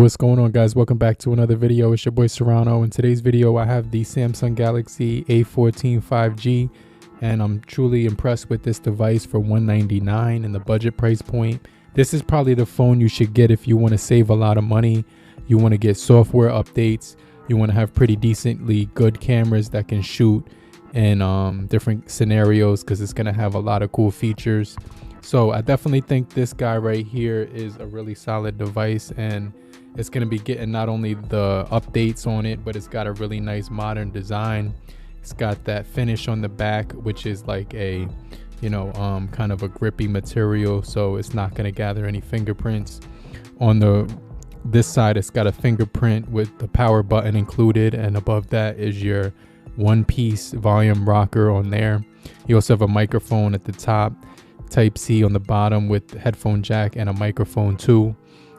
What's going on, guys? Welcome back to another video. It's your boy Serrano. In today's video I have the Samsung Galaxy A14 5G, and I'm truly impressed with this device for $199 in the budget price point. This is probably the phone you should get if you want to save a lot of money, you want to get software updates, you want to have pretty decently good cameras that can shoot in different scenarios, because it's going to have a lot of cool features. So I definitely think this guy right here is a really solid device, and it's going to be getting not only the updates on it, but it's got a really nice modern design. It's got that finish on the back, which is like a, kind of a grippy material, so it's not going to gather any fingerprints. On this side, it's got a fingerprint with the power button included, and above that is your one-piece volume rocker on there. You also have a microphone at the top, Type-C on the bottom with headphone jack and a microphone too.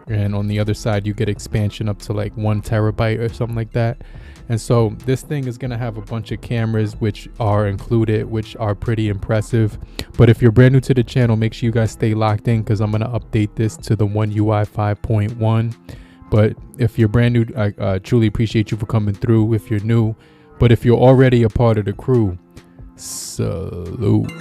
And on the other side you get expansion up to like 1 terabyte or something like that. And so this thing is going to have a bunch of cameras which are included, which are pretty impressive. But if you're brand new to the channel, make sure you guys stay locked in, because I'm going to update this to the One UI 5.1. But if you're brand new, I truly appreciate you for coming through if you're new. But if you're already a part of the crew, salute.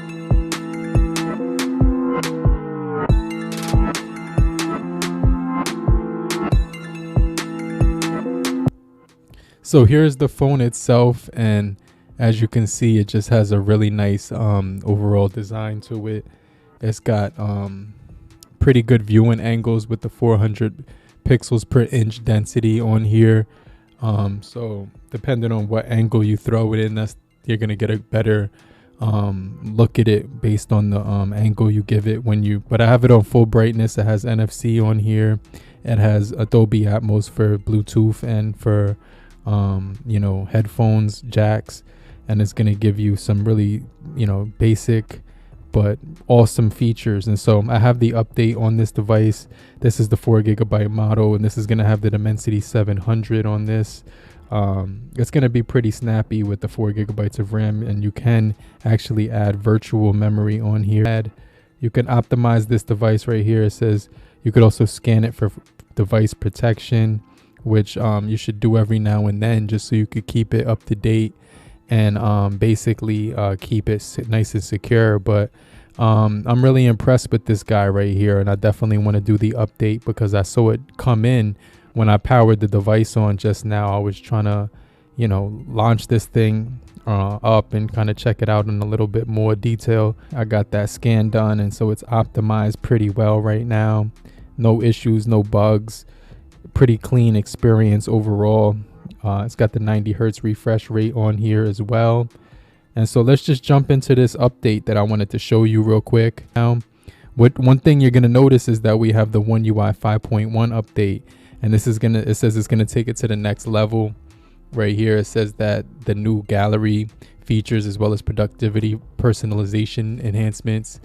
So here's the phone itself, and as you can see, it just has a really nice overall design to it. It's got pretty good viewing angles with the 400 pixels per inch density on here. So depending on what angle you throw it in, you're gonna get a better look at it based on the angle you give it but I have it on full brightness. It has NFC on here. It has Dolby Atmos for Bluetooth and for headphones jacks, and it's going to give you some really basic but awesome features. And so I have the update on this device. This is the 4GB model, and this is going to have the Dimensity 700 on this. It's going to be pretty snappy with the 4GB of RAM, and you can actually add virtual memory on here. You can optimize this device right here. It says you could also scan it for device protection, which you should do every now and then, just so you could keep it up to date and basically keep it nice and secure. But I'm really impressed with this guy right here, and I definitely want to do the update because I saw it come in when I powered the device on just now. I was trying to launch this thing up and kind of check it out in a little bit more detail. I got that scan done, and so it's optimized pretty well right now. No issues, no bugs. Pretty clean experience overall. It's got the 90 hertz refresh rate on here as well. And so let's just jump into this update that I wanted to show you real quick. Now, one thing you're going to notice is that we have the One UI 5.1 update, and this is it says it's going to take it to the next level. Right here it says that the new gallery features, as well as productivity personalization enhancements.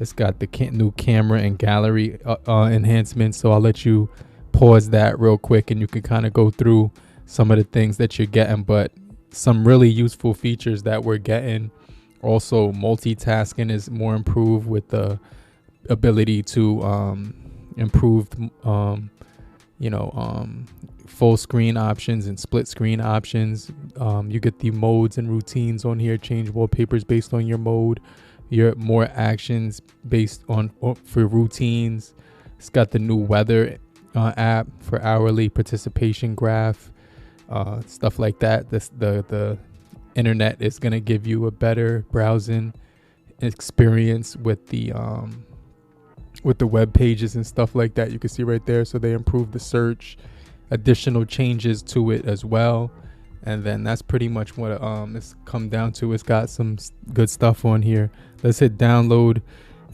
It's got the new camera and gallery enhancements. So I'll let you pause that real quick and you can kind of go through some of the things that you're getting, but some really useful features that we're getting. Also, multitasking is more improved with the ability to improve full screen options and split screen options. You get the modes and routines on here, change wallpapers based on your mode, your more actions based on for routines. It's got the new weather app for hourly participation graph, stuff like that. The internet is going to give you a better browsing experience with the web pages and stuff like that. You can see right there. So they improved the search, additional changes to it as well. And then that's pretty much what it's come down to. It's got some good stuff on here. Let's hit download.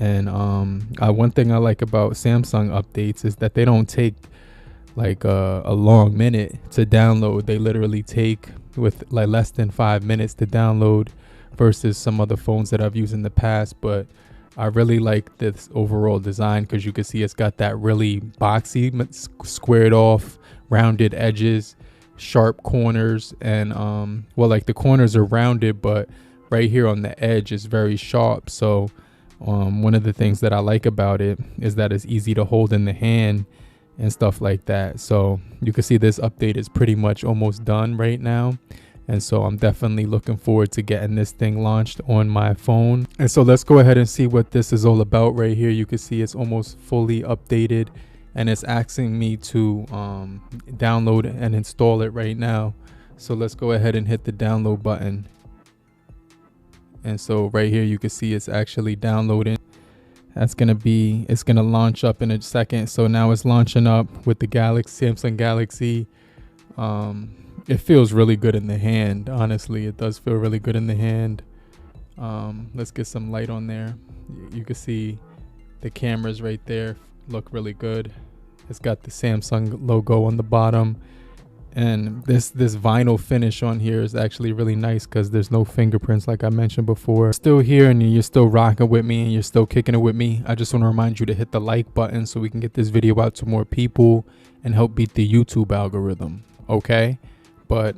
And one thing I like about Samsung updates is that they don't take like a long minute to download. They literally take with like less than 5 minutes to download versus some other phones that I've used in the past. But I really like this overall design because you can see it's got that really boxy, squared off, rounded edges, sharp corners, and like the corners are rounded, but right here on the edge is very sharp. So one of the things that I like about it is that it's easy to hold in the hand, and stuff like that. So you can see this update is pretty much almost done right now. And so I'm definitely looking forward to getting this thing launched on my phone. And so let's go ahead and see what this is all about right here. You can see it's almost fully updated, and it's asking me to download and install it right now. So let's go ahead and hit the download button. And so right here you can see it's actually downloading. It's gonna launch up in a second. So now it's launching up with the Samsung Galaxy. It feels really good in the hand. Honestly, it does feel really good in the hand. Let's get some light on there. You can see the cameras right there look really good. It's got the Samsung logo on the bottom, and this vinyl finish on here is actually really nice because there's no fingerprints, like I mentioned before. Still here, and you're still rocking with me, and you're still kicking it with me. I just want to remind you to hit the like button so we can get this video out to more people and help beat the YouTube algorithm. Okay. But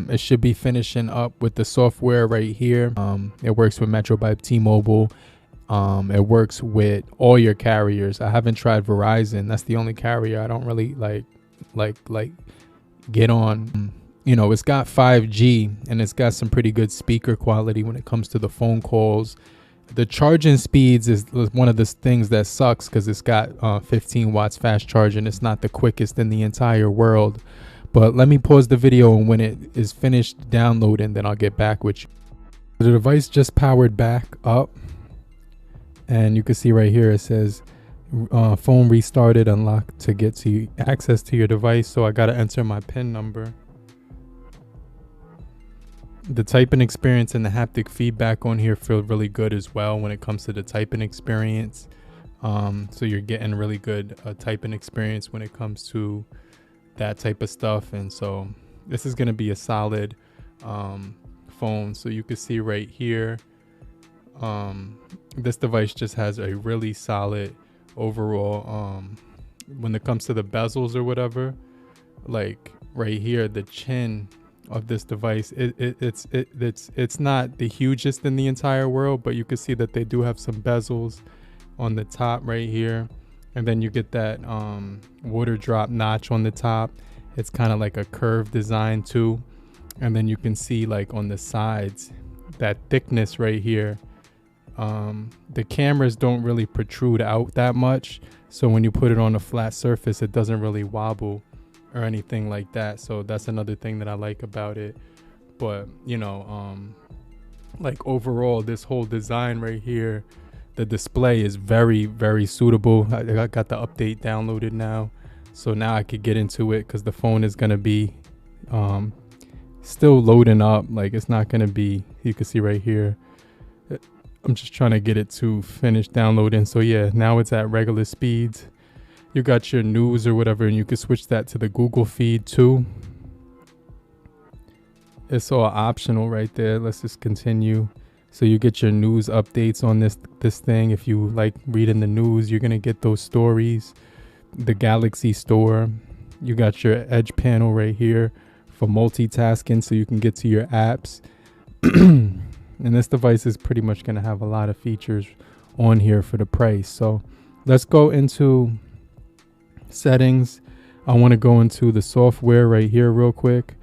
it should be finishing up with the software right here. It works with Metro by T-Mobile. It works with all your carriers. I haven't tried Verizon. That's the only carrier I don't really like get on. You know, it's got 5G, and it's got some pretty good speaker quality when it comes to the phone calls. The charging speeds is one of the things that sucks because it's got 15 watts fast charging. It's not the quickest in the entire world. But let me pause the video, and when it is finished downloading, then I'll get back with you. The device just powered back up, and you can see right here it says phone restarted, unlocked to get to access to your device. So I got to enter my PIN number. The typing experience and the haptic feedback on here feel really good as well when it comes to the typing experience. So you're getting really good typing experience when it comes to that type of stuff. And so this is going to be a solid phone. So you can see right here, this device just has a really solid overall when it comes to the bezels or whatever. Like right here, the chin of this device, it's not the hugest in the entire world, but you can see that they do have some bezels on the top right here. And then you get that water drop notch on the top. It's kind of like a curved design too. And then you can see like on the sides, that thickness right here. The cameras don't really protrude out that much. So when you put it on a flat surface, it doesn't really wobble or anything like that. So that's another thing that I like about it. But, you know, like overall, this whole design right here, the display is very, very suitable. I got the update downloaded now. So now I could get into it because the phone is going to be still loading up. Like it's not going to be, you can see right here. I'm just trying to get it to finish downloading. So yeah, now it's at regular speeds. You got your news or whatever, and you can switch that to the Google feed too. It's all optional right there. Let's just continue. So you get your news updates on this thing. If you like reading the news, you're gonna get those stories. The Galaxy Store. You got your Edge panel right here for multitasking, so you can get to your apps. And this device is pretty much gonna have a lot of features on here for the price. So let's go into settings. I want to go into the software right here real quick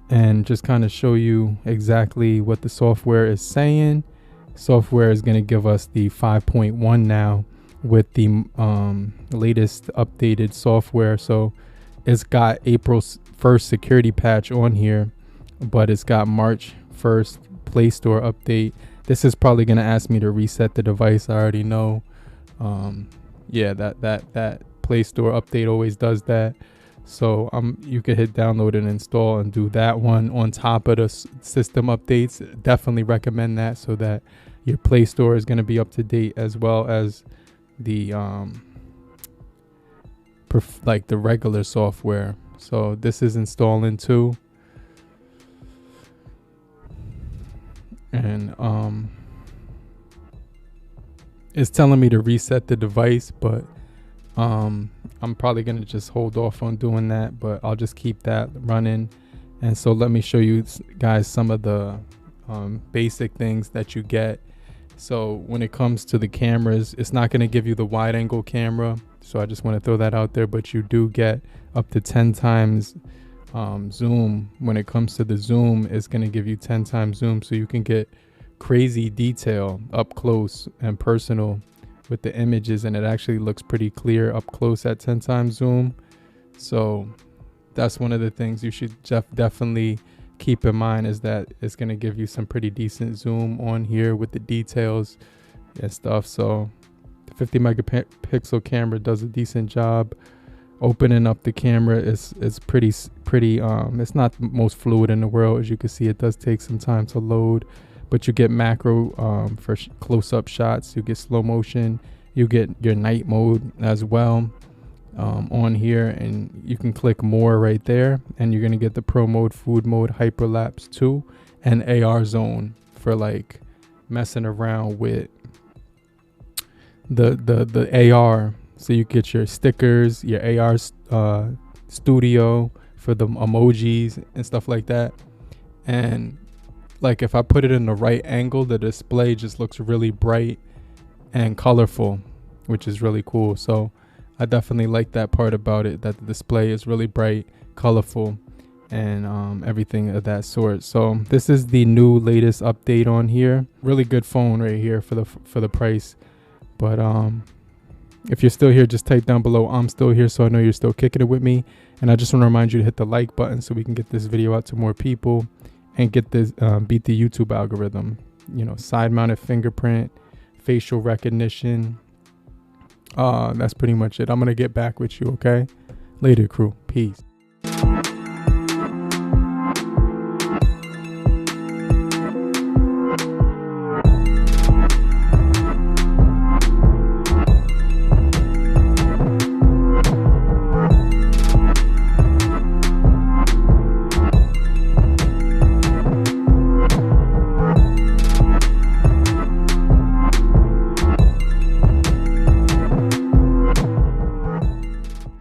and just kind of show you exactly what the software is saying. Software is going to give us the 5.1 now with the latest updated software. So it's got April 1st security patch on here, but it's got March 1st Play Store update. This is probably going to ask me to reset the device. I already know. Yeah, that Play Store update always does that. So you can hit download and install and do that one on top of the system updates. Definitely recommend that so that your Play Store is going to be up to date, as well as the like the regular software. So this is installing too. And it's telling me to reset the device, but I'm probably going to just hold off on doing that, but I'll just keep that running. And so let me show you guys some of the basic things that you get. So when it comes to the cameras, it's not going to give you the wide angle camera. So I just want to throw that out there. But you do get up to 10 times zoom. When it comes to the zoom, it's going to give you 10 times zoom, so you can get crazy detail up close and personal with the images, and it actually looks pretty clear up close at 10 times zoom. So that's one of the things you should definitely keep in mind, is that it's going to give you some pretty decent zoom on here with the details and stuff. So the 50 megapixel camera does a decent job. Opening up the camera is pretty it's not the most fluid in the world. As you can see, it does take some time to load, but you get macro for close-up shots, you get slow motion, you get your night mode as well on here, and you can click more right there, and you're gonna get the pro mode, food mode, hyperlapse 2, and AR zone for like messing around with the AR. So you get your stickers, your AR studio for the emojis and stuff like that. And like if I put it in the right angle, the display just looks really bright and colorful, which is really cool. So I definitely like that part about it, that the display is really bright, colorful, and everything of that sort. So this is the new latest update on here. Really good phone right here for the price. But if you're still here, just type down below I'm still here, so I know you're still kicking it with me. And I just want to remind you to hit the like button so we can get this video out to more people and get this beat the YouTube algorithm. You know, side mounted fingerprint, facial recognition. That's pretty much it. I'm gonna get back with you. Okay, later, crew. Peace.